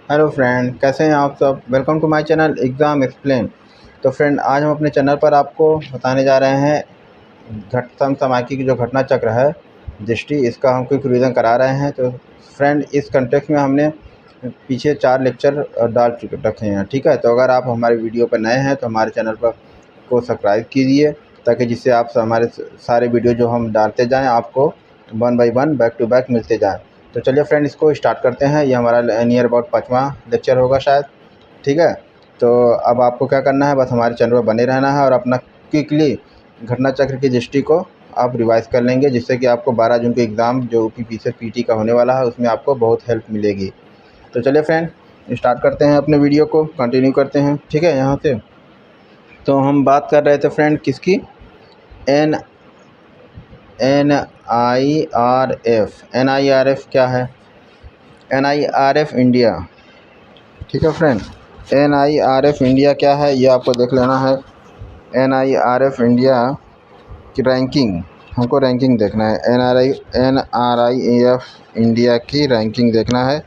Hello friend, कैसे हैं आप सब। Welcome to my channel exam explain. तो फ्रेंड, आज हम अपने चैनल पर आपको बताने जा रहे हैं घटतम समाकी की जो घटना चक्र है दृष्टि, इसका हम क्विक रिवीजन करा रहे हैं। तो फ्रेंड, इस कंटेक्स्ट में हमने पीछे 4 लेक्चर डाल चुके रखे हैं, ठीक है। तो अगर आप हमारे वीडियो पर नए हैं तो हमारे चैनल पर को सब्सक्राइब कीजिए, ताकि जिससे आप हमारे सारे वीडियो जो हम डालते जाएँ आपको one by one back to back मिलते जाएँ। तो चलिए फ्रेंड, इसको स्टार्ट करते हैं। ये हमारा नियर अबाउट 5वां लेक्चर होगा शायद, ठीक है। तो अब आपको क्या करना है, बस हमारे चैनल पर बने रहना है और अपना क्विकली घटना चक्र की दृष्टि को आप रिवाइज़ कर लेंगे, जिससे कि आपको 12 जून के एग्ज़ाम जो यूपीपीसी पीटी का होने वाला है उसमें आपको बहुत हेल्प मिलेगी। तो चलिए फ्रेंड, स्टार्ट करते हैं अपने वीडियो को, कंटिन्यू करते हैं, ठीक है। यहाँ से तो हम बात कर रहे थे फ्रेंड किसकी, एन NIRF क्या है। NIRF इंडिया, ठीक है फ्रेंड। NIRF इंडिया क्या है ये आपको देख लेना है। NIRF इंडिया की रैंकिंग, हमको रैंकिंग देखना है। NRIF इंडिया की रैंकिंग देखना है।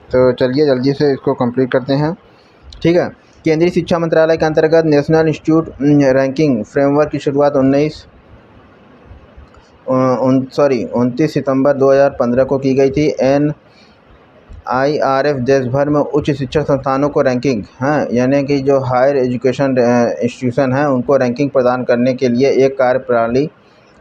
तो चलिए जल्दी से इसको कंप्लीट करते हैं, ठीक है। केंद्रीय शिक्षा मंत्रालय के अंतर्गत नेशनल इंस्टीट्यूट रैंकिंग फ्रेमवर्क की शुरुआत 29 सितंबर 2015 को की गई थी। NIRF देश भर में उच्च शिक्षा संस्थानों को रैंकिंग, हाँ, यानी कि जो हायर एजुकेशन इंस्टीट्यूशन हैं उनको रैंकिंग प्रदान करने के लिए एक कार्यप्रणाली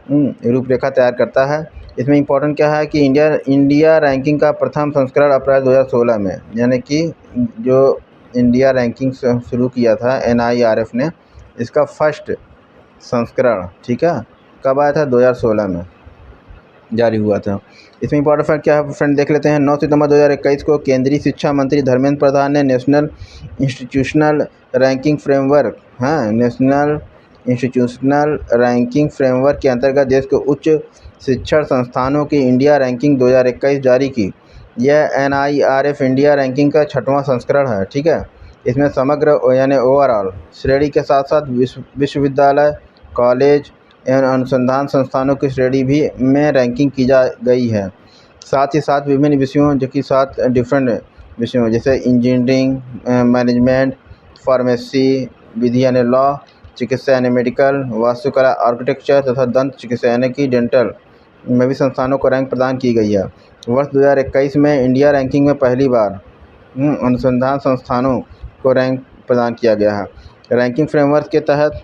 रूपरेखा तैयार करता है। इसमें इम्पोर्टेंट क्या है कि इंडिया रैंकिंग का प्रथम संस्करण अप्रैल 2016 में, यानी कि जो इंडिया रैंकिंग शुरू किया था NIRF ने, इसका फर्स्ट संस्करण, ठीक है, कब आया था, 2016 में जारी हुआ था। इसमें इंपॉर्टेंट फैक्ट क्या है फ्रेंड, देख लेते हैं। 9 सितंबर 2021 को केंद्रीय शिक्षा मंत्री धर्मेंद्र प्रधान ने नेशनल इंस्टीट्यूशनल रैंकिंग फ्रेमवर्क, हाँ, नेशनल इंस्टीट्यूशनल रैंकिंग फ्रेमवर्क के अंतर्गत देश के उच्च शिक्षण संस्थानों की इंडिया रैंकिंग 2021 जारी की। यह NIRF इंडिया रैंकिंग का 6वां संस्करण है, ठीक है। इसमें समग्र यानी ओवरऑल श्रेणी के साथ साथ विश्वविद्यालय, कॉलेज एवं अनुसंधान संस्थानों की श्रेणी भी में रैंकिंग की जा गई है। साथ ही साथ विभिन्न विषयों, जो कि 7 डिफरेंट विषयों जैसे इंजीनियरिंग, मैनेजमेंट, फार्मेसी, विधि यानी लॉ, चिकित्सा यानी मेडिकल, वास्तुकला आर्किटेक्चर तथा दंत चिकित्सा यानी कि डेंटल में भी संस्थानों को रैंक प्रदान की गई है। वर्ष 2021 में इंडिया रैंकिंग में पहली बार अनुसंधान संस्थानों को रैंक प्रदान किया गया है। रैंकिंग फ्रेमवर्क के तहत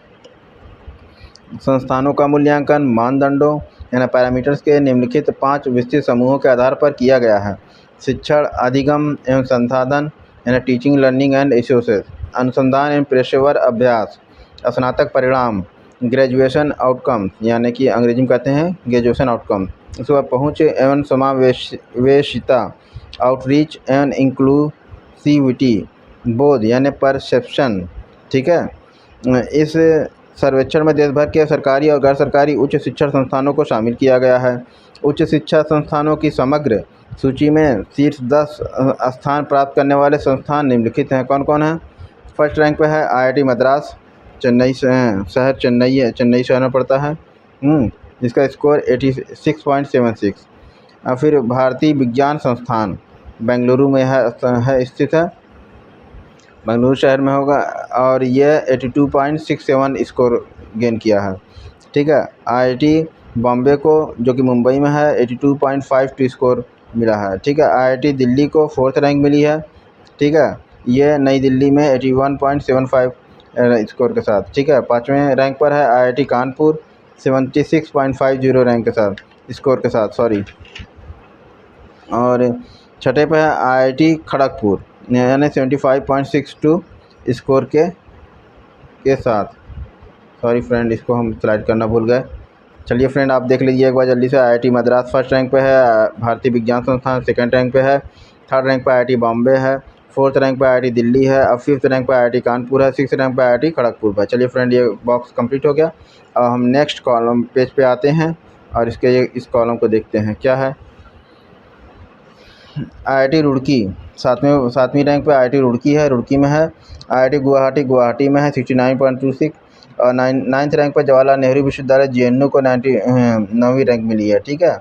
संस्थानों का मूल्यांकन मानदंडों यानी पैरामीटर्स के निम्नलिखित 5 विस्तृत समूहों के आधार पर किया गया है। शिक्षण, अधिगम एवं संसाधन यानी टीचिंग, लर्निंग एंड रिसोर्सेज, अनुसंधान एवं पेशेवर अभ्यास, स्नातक परिणाम, ग्रेजुएशन आउटकम यानी कि अंग्रेजी में कहते हैं ग्रेजुएशन आउटकम, उसके बाद पहुँच एवं समावेशिता, आउटरीच एवं इंक्लूसिविटी, बोध यानी परसेप्शन, ठीक है। इस सर्वेक्षण में देश भर के सरकारी और गैर सरकारी उच्च शिक्षण संस्थानों को शामिल किया गया है। उच्च शिक्षा संस्थानों की समग्र सूची में शीर्ष 10 स्थान प्राप्त करने वाले संस्थान निम्नलिखित हैं। कौन कौन है। फर्स्ट रैंक पे है IIT मद्रास, चेन्नई चेन्नई शहर में पड़ता है, जिसका स्कोर 86.76। और फिर भारतीय विज्ञान संस्थान बेंगलुरु में है स्थित है, बेंगलुरु शहर में होगा, और यह 82.67 स्कोर गेन किया है, ठीक है। IIT बॉम्बे को, जो कि मुंबई में है, 82.52 स्कोर मिला है, ठीक है। IIT दिल्ली को 4th रैंक मिली है, ठीक है। ये नई दिल्ली में 81.75 स्कोर के साथ, ठीक है। 5वें रैंक पर है IIT कानपुर 76.50 रैंक के साथ, स्कोर के साथ, सॉरी। और छठे पे है IIT खड़गपुर यानी 75.62 स्कोर के साथ। सॉरी फ्रेंड, इसको हम स्लाइड करना भूल गए। चलिए फ्रेंड, आप देख लीजिए एक बार जल्दी से। IIT मद्रास फर्स्ट रैंक पे है, भारतीय विज्ञान संस्थान सेकंड रैंक पे है, थर्ड रैंक पे IIT बॉम्बे है, फोर्थ रैंक पे IIT दिल्ली है, और फिफ्थ रैंक पे IIT कानपुर है, सिक्स रैंक पे IIT खड़गपुर है। चलिए फ्रेंड, ये बॉक्स कंप्लीट हो गया। अब हम नेक्स्ट कॉलम पेज पे आते हैं और इस कॉलम को देखते हैं क्या है। IIT रुड़की सातवीं रैंक पे IIT रुड़की है, रुड़की में है। IIT गुवाहाटी में है 69.26, और नाइन्थ रैंक पर जवाहरलाल नेहरू विश्वविद्यालय JNU को 9वीं रैंक मिली है, ठीक है,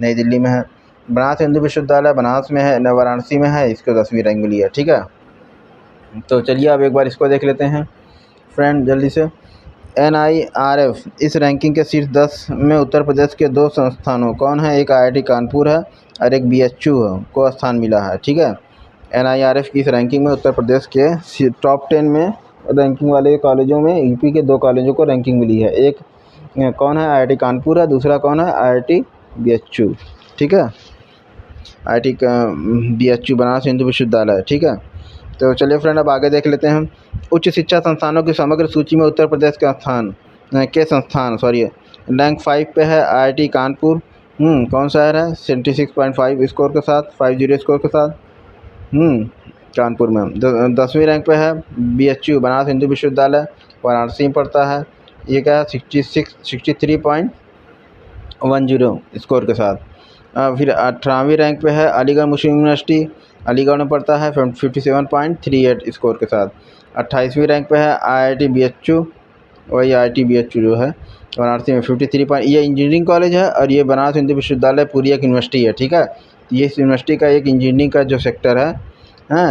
नई दिल्ली में है। बनारस हिंदू विश्वविद्यालय बनारस में है, वाराणसी में है, इसको 10वीं रैंक मिली है। ठीक है, तो चलिए अब एक बार इसको देख लेते हैं फ्रेंड जल्दी से। NIRF इस रैंकिंग के शीर्ष 10 में उत्तर प्रदेश के 2 संस्थानों कौन है, एक IIT कानपुर है और एक BHU को स्थान मिला है। ठीक है, NIRF की इस रैंकिंग में उत्तर प्रदेश के टॉप 10 में रैंकिंग वाले कॉलेजों में यूपी के 2 कॉलेजों को रैंकिंग मिली है। एक कौन है, IIT कानपुर है, दूसरा कौन है, IIT BHU। ठीक है, IIT का BHU बनारस हिंदू विश्वविद्यालय। ठीक है, तो चलिए फ्रेंड अब आगे देख लेते हैं। उच्च शिक्षा संस्थानों की समग्र सूची में उत्तर प्रदेश का संस्थान रैंक 5 पे है IIT कानपुर। कौन शहर है, 76.5 स्कोर के साथ, 50 स्कोर के साथ कानपुर में। 10वीं रैंक पे है BHU बनारस हिंदू विश्वविद्यालय, वाराणसी में पड़ता है। ये क्या है, 63.10 स्कोर के साथ। फिर 18वीं रैंक पे है अलीगढ़ मुस्लिम यूनिवर्सिटी, अलीगढ़ में पड़ता है 57.38 स्कोर के साथ। 28वीं रैंक पे है IIT BHU, वही IIT BHU जो है वाराणसी में 53 ये इंजीनियरिंग कॉलेज है और ये बनारस हिंदू विश्वविद्यालय पूरी एक यूनिवर्सिटी है। ठीक है, ये इस यूनिवर्सिटी का एक इंजीनियरिंग का जो सेक्टर है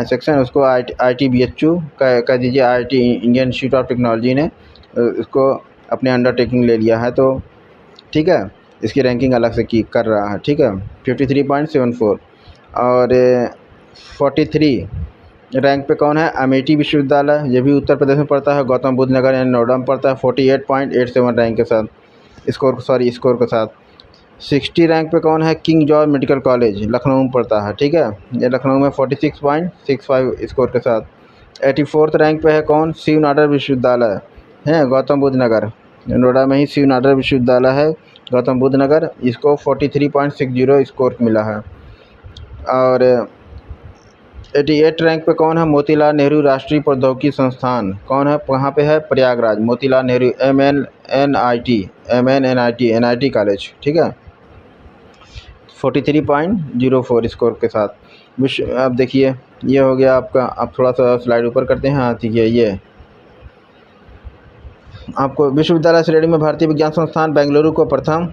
सेक्शन, उसको IIT BHU कह दीजिए। IIT Indian institute of technology ने उसको अपने अंडरटेकिंग ले लिया है, तो ठीक है, इसकी रैंकिंग अलग से कर रहा है। ठीक है, 53.74 और 43 रैंक पे कौन है, अमेठी विश्वविद्यालय, ये भी उत्तर प्रदेश में पड़ता है, गौतम बुद्ध नगर यानी नोएडा में पड़ता है, 48.87 रैंक के साथ स्कोर के साथ। 60 रैंक पे कौन है, king George medical college, Lucknow में पड़ता है। ठीक है, ये लखनऊ में 46.65 स्कोर के साथ। 84th रैंक पे है कौन, शिव नाडर विश्वविद्यालय है, गौतम बुद्ध नगर, नोएडा में ही शिव नाडर विश्वविद्यालय है गौतम बुद्ध नगर, इसको 43.60 स्कोर मिला है। और 88 रैंक पे कौन है, मोतीलाल नेहरू राष्ट्रीय प्रौद्योगिकी संस्थान, कौन है, कहाँ पे है, प्रयागराज, मोतीलाल नेहरू MNNIT कॉलेज। ठीक है, 43.04 स्कोर के साथ। अब देखिए ये हो गया आपका। अब थोड़ा सा स्लाइड ऊपर करते हैं। हाँ ठीक है, ये आपको विश्वविद्यालय श्रेणी में भारतीय विज्ञान संस्थान बेंगलुरु को प्रथम।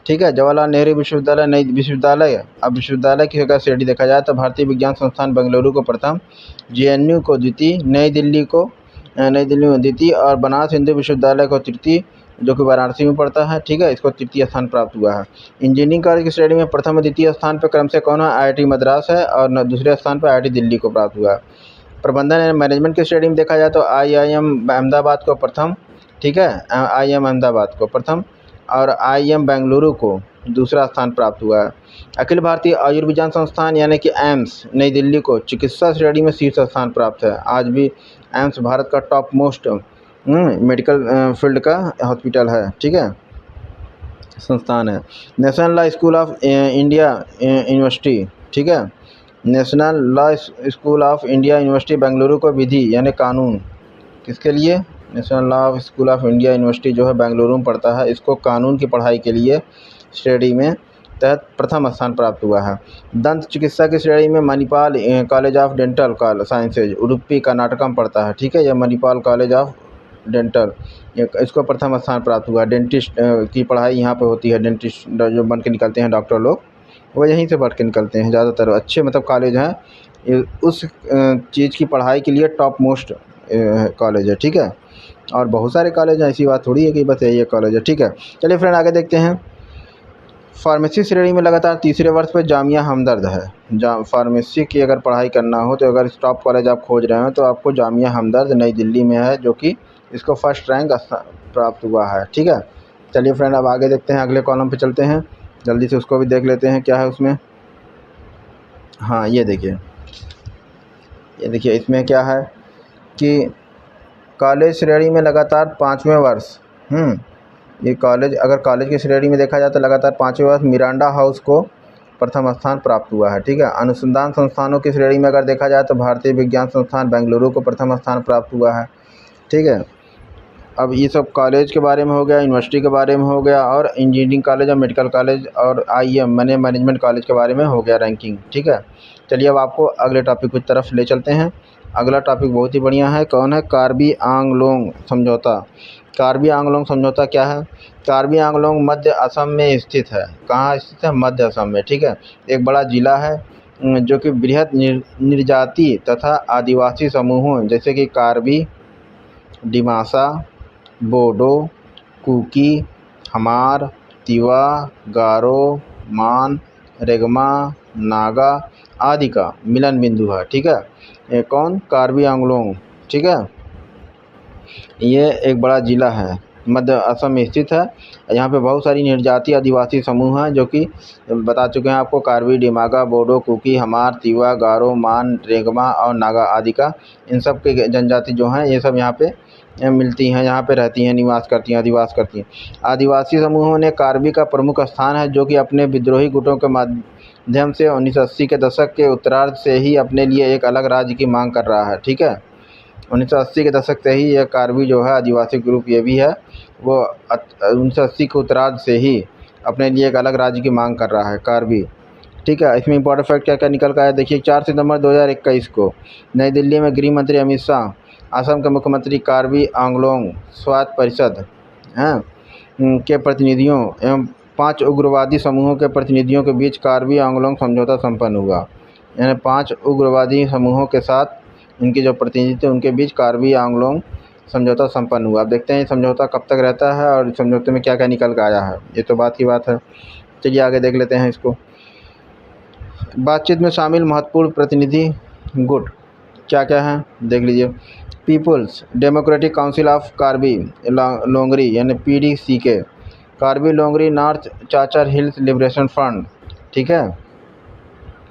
ठीक है, जवाहरलाल नेहरू विश्वविद्यालय नई विश्वविद्यालय। अब विश्वविद्यालय की अगर श्रेणी देखा जाए तो भारतीय विज्ञान संस्थान बेंगलुरु को प्रथम, JNU को द्वितीय, नई दिल्ली में द्वितीय और बनारस हिंदू विश्वविद्यालय को तृतीय, जो कि वाराणसी में पड़ता है। ठीक है, इसको तृतीय स्थान प्राप्त हुआ है। इंजीनियरिंग कॉलेज की श्रेणी में प्रथम और द्वितीय स्थान पर क्रम से कौन है, IIT मद्रास है और दूसरे स्थान पर IIT दिल्ली को प्राप्त हुआ है। प्रबंधन एवं मैनेजमेंट की श्रेणी में देखा जाए तो IIM अहमदाबाद को प्रथम। ठीक है, IIM अहमदाबाद को प्रथम और IIM बेंगलुरु को दूसरा स्थान प्राप्त हुआ है। अखिल भारतीय आयुर्विज्ञान संस्थान यानी कि एम्स नई दिल्ली को चिकित्सा श्रेणी में शीर्ष स्थान प्राप्त है। आज भी एम्स भारत का टॉप मोस्ट मेडिकल फील्ड का हॉस्पिटल है। ठीक है, संस्थान है। National law school of India university. ठीक है, national law school of India university Bengaluru को विधि यानी कानून, किसके लिए, national law school of India university जो है बेंगलुरु में पड़ता है, इसको कानून की पढ़ाई के लिए श्रेणी में तहत प्रथम स्थान प्राप्त हुआ है। दंत चिकित्सा की श्रेणी में Manipal college of dental sciences Udupi Karnataka में पड़ता है। ठीक है, यह मणिपाल कॉलेज ऑफ डेंटल, इसको प्रथम स्थान प्राप्त हुआ। डेंटिस्ट की पढ़ाई यहाँ पर होती है, डेंटिस्ट जो बन के निकलते हैं डॉक्टर लोग, वो यहीं से पढ़ के निकलते हैं ज़्यादातर। अच्छे मतलब कॉलेज हैं, उस चीज़ की पढ़ाई के लिए टॉप मोस्ट कॉलेज है। ठीक है, और बहुत सारे कॉलेज हैं, ऐसी बात थोड़ी है कि बस यही कॉलेज है। ठीक है, चलिए फ्रेंड आगे देखते हैं। फार्मेसी श्रेणी में लगातार तीसरे वर्ष पे जामिया हमदर्द है। फार्मेसी की अगर पढ़ाई करना हो तो अगर टॉप कॉलेज आप खोज रहे हो तो आपको जामिया हमदर्द नई दिल्ली में है, जो कि इसको फर्स्ट रैंक प्राप्त हुआ है। ठीक है, चलिए फ्रेंड अब आगे देखते हैं, अगले कॉलम पे चलते हैं, जल्दी से उसको भी देख लेते हैं क्या है उसमें। हाँ ये देखिए इसमें क्या है कि कॉलेज श्रेणी में लगातार 5वें वर्ष ये कॉलेज, अगर कॉलेज की श्रेणी में देखा जाए तो लगातार 5वें वर्ष मिरांडा हाउस को प्रथम स्थान प्राप्त हुआ है। ठीक है, अनुसंधान संस्थानों की श्रेणी में अगर देखा जाए तो भारतीय विज्ञान संस्थान बेंगलुरु को प्रथम स्थान प्राप्त हुआ है। ठीक है, अब ये सब कॉलेज के बारे में हो गया, यूनिवर्सिटी के बारे में हो गया, और इंजीनियरिंग कॉलेज और मेडिकल कॉलेज और IIM मैनेजमेंट कॉलेज के बारे में हो गया रैंकिंग। ठीक है, चलिए अब आपको अगले टॉपिक की तरफ ले चलते हैं। अगला टॉपिक बहुत ही बढ़िया है, कौन है? कार्बी आंगलोंग समझौता। कार्बी आंगलोंग समझौता क्या है? कार्बी आंगलोंग मध्य असम में स्थित है। कहाँ स्थित है? मध्य असम में, ठीक है। एक बड़ा जिला है जो कि बृहद निर्जाति तथा आदिवासी समूहों जैसे कि कार्बी, डिमासा, बोडो, कुकी, हमार, तिवा, गारो, मान, रेगमा, नागा आदि का मिलन बिंदु है, ठीक है। ये कौन? कार्बी आंगलोंग, ठीक है। ये एक बड़ा ज़िला है, मध्य असम में स्थित है। यहाँ पे बहुत सारी निर्जातीय आदिवासी समूह हैं जो कि बता चुके हैं आपको, कार्बी, डिमागा, बोडो, कुकी, हमार, तिवा, गारो, मान, रेगमा और नागा आदि का। इन सब के जनजाति जो हैं ये सब यहाँ पे मिलती हैं, यहाँ पे रहती हैं, निवास करती हैं, अधिवास करती हैं। आदिवासी समूहों ने कार्बी का प्रमुख स्थान है जो कि अपने विद्रोही गुटों के माध्यम से 1980 के दशक के उत्तरार्ध से ही अपने लिए एक अलग राज्य की मांग कर रहा है, ठीक है। 1980 के दशक से ही ये कार्बी जो है आदिवासी ग्रुप ये भी है, वो 1980 के उत्तरार्ध से ही अपने लिए एक अलग राज्य की मांग कर रहा है कार्बी, ठीक है। इसमें इंपॉर्टेंट फैक्ट क्या क्या निकल कर आया देखिए। 4 सितंबर 2021 को नई दिल्ली में गृह मंत्री अमित शाह, असम के मुख्यमंत्री कार्बी आंगलोंग स्वायत्त परिषद हैं के प्रतिनिधियों एवं 5 उग्रवादी समूहों के प्रतिनिधियों के बीच कार्बी आंगलोंग समझौता संपन्न हुआ। यानी 5 उग्रवादी समूहों के साथ इनके जो प्रतिनिधि थे उनके बीच कार्बी आंगलोंग समझौता संपन्न हुआ। अब देखते हैं समझौता कब तक रहता है और समझौते में क्या क्या निकल कर आया है, ये तो बात की बात है। चलिए आगे देख लेते हैं इसको। बातचीत में शामिल महत्वपूर्ण प्रतिनिधि गुट क्या क्या हैं देख लीजिए। People's democratic council of Karbi Longri यानी PDCK, Karbi Longri North Cachar Hills liberation Front, ठीक है।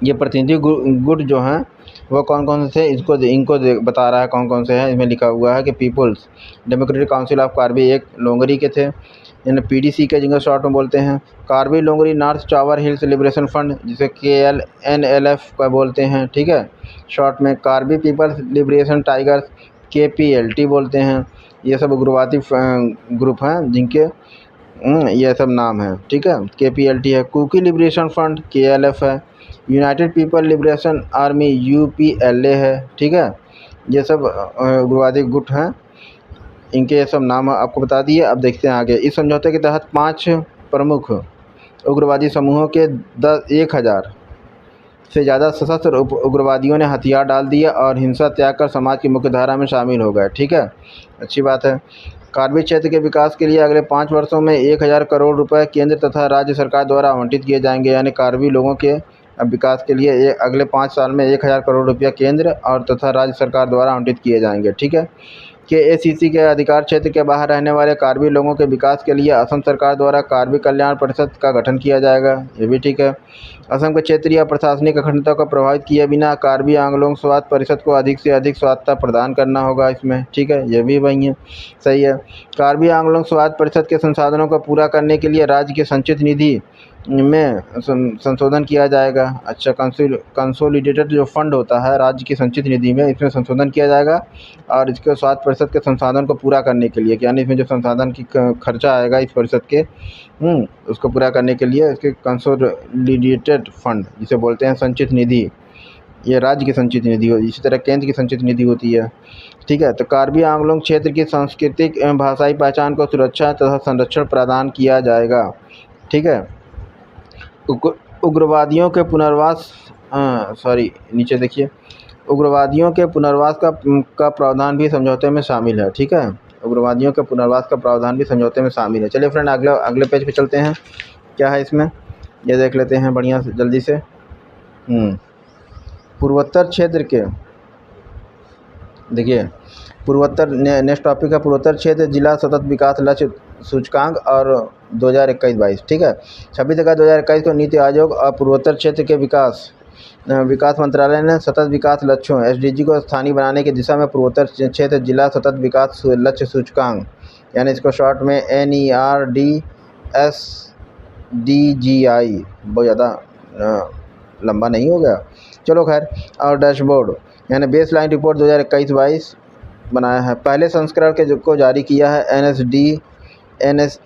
ये प्रतिनिधि गुट जो हैं वो कौन कौन से थे इनको बता रहा है कौन कौन से हैं। इसमें लिखा हुआ है कि people's democratic council of Karbi एक लोंगरी के थे, यानी PDCK जिनको शॉर्ट में बोलते हैं। Karbi Longri north Cachar hills liberation front जिसे KLNLF का बोलते हैं, ठीक है शॉर्ट में। Karbi people's liberation tigers KPLT बोलते हैं। ये सब उग्रवादी ग्रुप हैं जिनके ये सब नाम है, ठीक है। KPLT है। कुकी लिबरेशन फ्रंट KLF है। United people liberation army UPLA है, ठीक है। ये सब उग्रवादी गुट हैं, इनके ये सब नाम आपको बता दिए। अब देखते हैं आगे। इस समझौते के तहत 5 प्रमुख उग्रवादी समूहों के 1000 से ज़्यादा सशस्त्र उग्रवादियों ने हथियार डाल दिए और हिंसा त्याग कर समाज की मुख्य धारा में शामिल हो गए, ठीक है। अच्छी बात है। कार्बी क्षेत्र के विकास के लिए अगले 5 वर्षों में 1000 करोड़ रुपए केंद्र तथा राज्य सरकार द्वारा आवंटित किए जाएंगे। यानी कार्बी लोगों के विकास के लिए अगले 5 साल में 1000 करोड़ रुपया केंद्र और तथा राज्य सरकार द्वारा आवंटित किए जाएंगे, ठीक है। KACC के अधिकार क्षेत्र के बाहर रहने वाले कार्बी लोगों के विकास के लिए असम सरकार द्वारा कार्बी कल्याण परिषद का गठन किया जाएगा, ये भी ठीक है। असम के क्षेत्रीय या प्रशासनिक अखंडता को प्रभावित किए बिना कार्बी आंगलोंग स्वायत्त परिषद को अधिक से अधिक स्वायत्तता प्रदान करना होगा इसमें, ठीक है, ये भी वही है, सही है। कार्बी आंगलोंग स्वायत्त परिषद के संसाधनों को पूरा करने के लिए राज्य के संचित निधि में संशोधन किया जाएगा। अच्छा, कंसोलिडेटेड जो फंड होता है राज्य की संचित निधि में, इसमें संशोधन किया जाएगा और इसके स्वायत्त परिषद के संसाधन को पूरा करने के लिए, यानी इसमें जो संसाधन की खर्चा आएगा इस परिषद के उसको पूरा करने के लिए इसके कंसोलिडेटेड फंड जिसे बोलते हैं संचित निधि, ये राज्य की संचित निधि होती है, इसी तरह केंद्र की संचित निधि होती है, ठीक है। तो कार्बी आंगलोंग क्षेत्र की सांस्कृतिक एवं भाषाई पहचान को सुरक्षा तथा संरक्षण प्रदान किया जाएगा, ठीक है। उग्रवादियों के पुनर्वास नीचे देखिए, उग्रवादियों के पुनर्वास का प्रावधान भी समझौते में शामिल है, ठीक है। उग्रवादियों के पुनर्वास का प्रावधान भी समझौते में शामिल है। चलिए फ्रेंड अगले पेज पे चलते हैं, क्या है इसमें ये देख लेते हैं बढ़िया से जल्दी से। पूर्वोत्तर क्षेत्र के देखिए, पूर्वोत्तर नेक्स्ट टॉपिक है पूर्वोत्तर क्षेत्र जिला सतत विकास लक्ष्य सूचकांक और 2021-22, ठीक है। 26 अगस्त 2021 को नीति आयोग और पूर्वोत्तर क्षेत्र के विकास मंत्रालय ने सतत विकास लक्ष्यों SDG को स्थानीय बनाने की दिशा में पूर्वोत्तर क्षेत्र जिला सतत विकास लक्ष्य सूचकांक, यानी इसको शॉर्ट में NERDSDGI, बहुत ज़्यादा लंबा नहीं हो गया, चलो खैर, और डैशबोर्ड यानी बेस लाइन रिपोर्ट 2021-22 बनाया है। पहले संस्करण को जारी किया है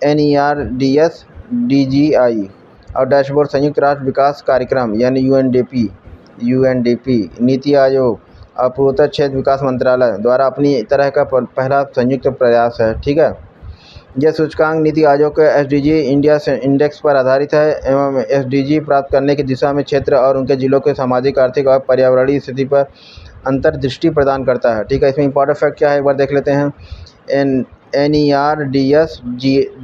NERDSDGI और डैशबोर्ड संयुक्त राष्ट्र विकास कार्यक्रम यानी UNDP UNDP, नीति आयोग और पूर्वोत्तर क्षेत्र विकास मंत्रालय द्वारा अपनी तरह का पहला संयुक्त प्रयास है। ठीक है, यह सूचकांक नीति आयोग के SDG इंडिया इंडेक्स पर आधारित है एवं SDG प्राप्त करने की दिशा में क्षेत्र और उनके जिलों के सामाजिक, आर्थिक और पर्यावरणीय स्थिति पर अंतर्दृष्टि प्रदान करता है। ठीक है, इसमें इंपॉर्टेंट फैक्ट क्या है एक बार देख लेते हैं। NERDS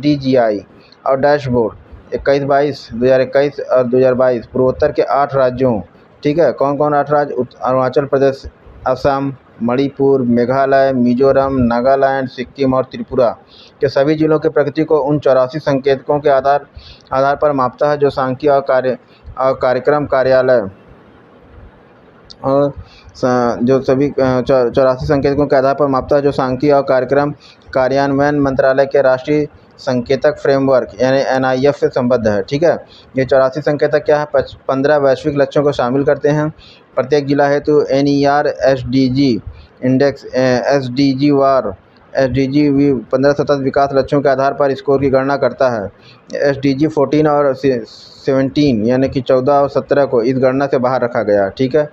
DGI और डैशबोर्ड 21-22 2021 और 2022 पूर्वोत्तर के 8 राज्यों, ठीक है, कौन कौन 8 राज्य? अरुणाचल प्रदेश, असम, मणिपुर, मेघालय, मिजोरम, नागालैंड, सिक्किम और त्रिपुरा के सभी जिलों की प्रगति को उन 84 संकेतकों के आधार पर मापता है जो सांख्यिकी और कार्यक्रम कार्यालय और जो सभी 84 संकेतकों के आधार पर मापता है जो सांख्यिकी और कार्यक्रम कार्यान्वयन मंत्रालय के राष्ट्रीय संकेतक फ्रेमवर्क यानी NIF से संबद्ध है। ठीक है, ये 84 संकेतक क्या है? 15 वैश्विक लक्ष्यों को शामिल करते हैं। प्रत्येक जिला हेतु NER SDG इंडेक्स SDG वार SDG 15 सतत विकास लक्ष्यों के आधार पर स्कोर की गणना करता है। SDG 14 और 17 यानी कि 14 और 17 को इस गणना से बाहर रखा गया। ठीक है,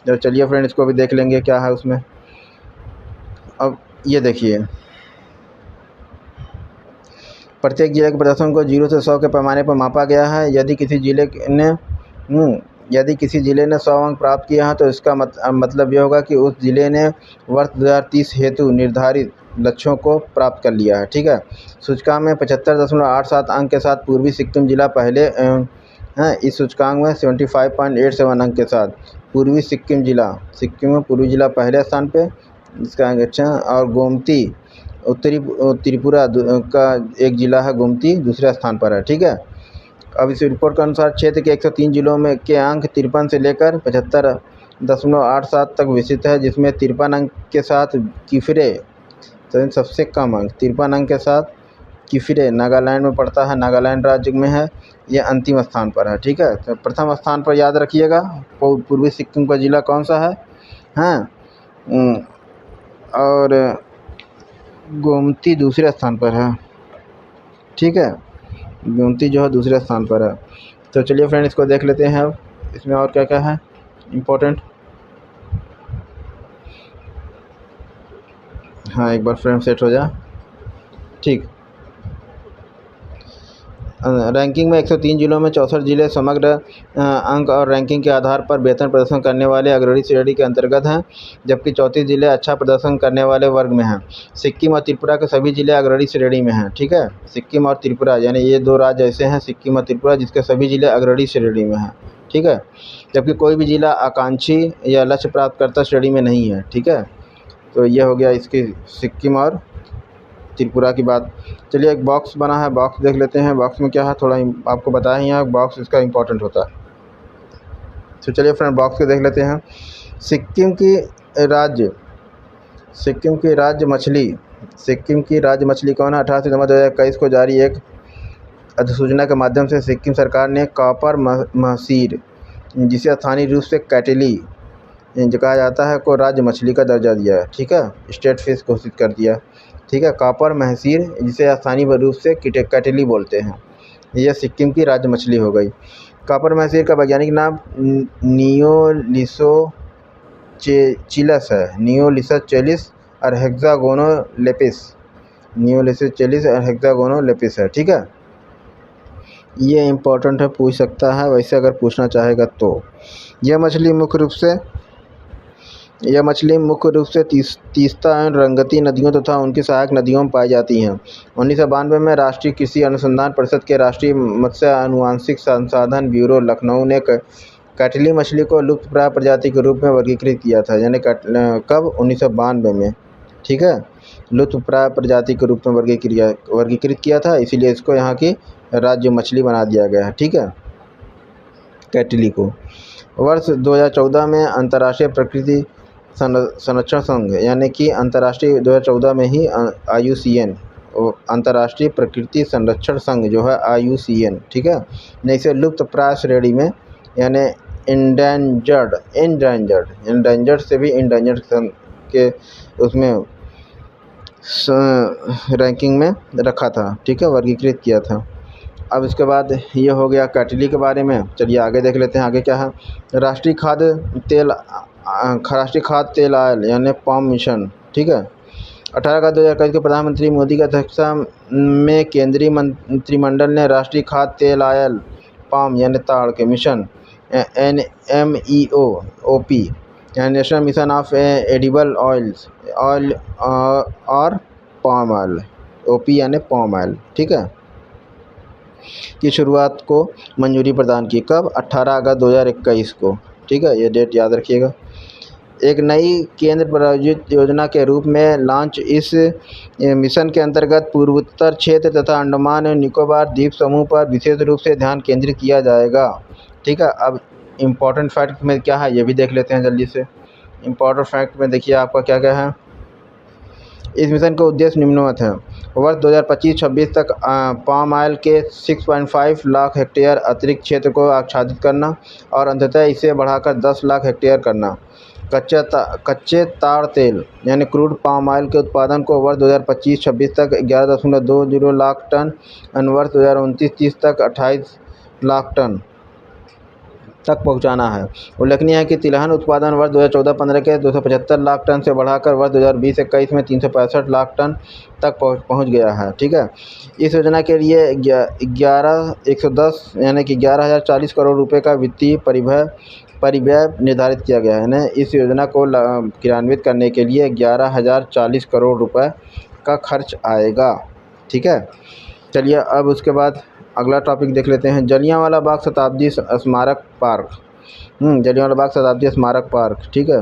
तो चलिए फ्रेंड इसको भी देख लेंगे क्या है उसमें। अब ये देखिए, प्रत्येक जिले के प्रदर्शन को 0 से 100 के पैमाने पर मापा गया है। यदि किसी जिले ने 100 अंक प्राप्त किए हैं तो इसका मतलब यह होगा कि उस जिले ने वर्ष 2030 हेतु निर्धारित लक्ष्यों को प्राप्त कर लिया है। ठीक है, सूचकांक में 75.87 अंक के साथ पूर्वी सिक्किम जिला पहले हैं। इस सूचकांक में 75.87 अंक के साथ पूर्वी सिक्किम में पूर्वी जिला पहले स्थान पे, इसका अच्छा। और गोमती उत्तरी त्रिपुरा का एक जिला है गोमती, दूसरे स्थान पर है। ठीक है, अब इस रिपोर्ट के अनुसार क्षेत्र के 103 जिलों में के अंक 53 से लेकर 75.87 तक विस्तृत है, जिसमें 53 अंक के साथ किफिरे तो सबसे कम अंक 53 अंक के साथ किफिरे नागालैंड में पड़ता है, नागालैंड राज्य में है, यह अंतिम स्थान पर है। ठीक है, तो प्रथम स्थान पर याद रखिएगा पूर्वी सिक्किम का जिला कौन सा है? हाँ, और गोमती दूसरे स्थान पर है। ठीक है, गोमती जो है दूसरे स्थान पर है। तो चलिए फ्रेंड इसको देख लेते हैं अब इसमें और क्या क्या है इम्पोर्टेंट। हाँ, एक बार फ्रेंड सेट हो जा। ठीक, रैंकिंग में 103 जिलों में 64 जिले समग्र अंक और रैंकिंग के आधार पर बेहतर प्रदर्शन करने वाले अग्रणी श्रेणी के अंतर्गत हैं, जबकि 34 जिले अच्छा प्रदर्शन करने वाले वर्ग में हैं। सिक्किम और त्रिपुरा के सभी जिले अग्रणी श्रेणी में हैं। ठीक है, सिक्किम और त्रिपुरा यानी ये 2 राज्य ऐसे हैं, सिक्किम और त्रिपुरा, जिसके सभी जिले अग्रणी श्रेणी में हैं। ठीक है, जबकि कोई भी जिला आकांक्षी या लक्ष्य प्राप्तकर्ता श्रेणी में नहीं है। ठीक है, तो ये हो गया इसकी सिक्किम और त्रिपुरा की बात। चलिए एक बॉक्स बना है, बॉक्स देख लेते हैं। बॉक्स में क्या है थोड़ा आपको बताया ही है, बॉक्स इसका इम्पोर्टेंट होता है। तो चलिए फ्रेंड बॉक्स को देख लेते हैं। सिक्किम की राज्य मछली कौन है? 18 सितंबर 2021 को जारी एक अधिसूचना के माध्यम से सिक्किम सरकार ने कॉपर महसीर, जिसे स्थानीय रूप से कैटिली जो कहा जाता है, को राज्य मछली का दर्जा दिया है। ठीक है, स्टेट फिश घोषित कर दिया। ठीक है, कॉपर महसीर, जिसे स्थानीय रूप से कैटिली बोलते हैं, यह सिक्किम की राज्य मछली हो गई। कॉपर महसीर का वैज्ञानिक नाम नियोलिसोचिलस है, नियोलिसोचिलस और हेक्सागोनोलेपिस है। ठीक है, ये इम्पोर्टेंट है, पूछ सकता है वैसे अगर पूछना चाहेगा तो। यह मछली मुख्य रूप से तीस्ता एवं रंगती नदियों तथा उनकी सहायक नदियों में पाई जाती हैं। 1992 में राष्ट्रीय कृषि अनुसंधान परिषद के राष्ट्रीय मत्स्य आनुवांशिक संसाधन ब्यूरो लखनऊ ने कैटिली मछली को लुप्तप्राय प्रजाति के रूप में वर्गीकृत किया था, यानी कब? 1992 में। ठीक है, लुप्तप्राय प्रजाति के रूप में वर्गीकृत किया था, इसीलिए इसको यहाँ की राज्य मछली बना दिया गया है। ठीक है, कैटिली को। वर्ष 2014 में अंतर्राष्ट्रीय प्रकृति संरक्षण संघ यानी कि अंतर्राष्ट्रीय 2014 में ही IUCN अंतर्राष्ट्रीय प्रकृति संरक्षण संघ जो है IUCN, ठीक है, ने इसे लुप्त प्राय श्रेणी में यानी इंडेंजर्ड से भी इंडेंजर्ड के उसमें रैंकिंग में रखा था। ठीक है, वर्गीकृत किया था। अब इसके बाद ये हो गया कैटली के बारे में। चलिए आगे देख लेते हैं, आगे क्या है। राष्ट्रीय खाद्य तेल आयल यानी पाम मिशन, ठीक है। 18 अगस्त 2021 के प्रधानमंत्री मोदी की अध्यक्षता में केंद्रीय मंत्रिमंडल ने राष्ट्रीय खाद्य तेल आयल पाम यानी ताड़ के मिशन NMEO-OP यानी national mission of edible oils oil और पाम ऑयल, OP यानी पाम ऑयल, ठीक है, की शुरुआत को मंजूरी प्रदान की। कब? 18 अगस्त 2021 को, ठीक है, ये डेट याद रखिएगा। एक नई केंद्र प्रायोजित योजना के रूप में लॉन्च इस मिशन के अंतर्गत पूर्वोत्तर क्षेत्र तथा अंडमान और निकोबार द्वीप समूह पर विशेष रूप से ध्यान केंद्रित किया जाएगा, ठीक है। अब इम्पॉर्टेंट फैक्ट में क्या है ये भी देख लेते हैं जल्दी से। इम्पॉर्टेंट फैक्ट में देखिए आपका क्या क्या है। इस मिशन का उद्देश्य निम्नवत है। वर्ष 2025-26 तक पाम ऑयल के 6.5 लाख हेक्टेयर अतिरिक्त क्षेत्र को आच्छादित करना और अंततः इसे बढ़ाकर 10 लाख हेक्टेयर करना। कच्चे ताड़ तेल यानी क्रूड पाम ऑयल के उत्पादन को वर्ष 2025-26 तक 11.20 लाख टन और वर्ष 2029-30 तक 28 लाख टन तक पहुंचाना है। उल्लेखनीय है कि तिलहन उत्पादन वर्ष 2014-15 के 275 लाख टन से बढ़ाकर वर्ष 2020-21 में 365 लाख टन तक पहुंच गया है, ठीक है। इस योजना के लिए 110 यानी कि 11,040 करोड़ रुपए का वित्तीय परिव्यय निर्धारित किया गया है। यानी इस योजना को क्रियान्वित करने के लिए 11,040 करोड़ रुपए का खर्च आएगा, ठीक है। चलिए अब उसके बाद अगला टॉपिक देख लेते हैं। जलियांवाला बाग शताब्दी स्मारक पार्क। जलियांवाला बाग शताब्दी स्मारक पार्क, ठीक है।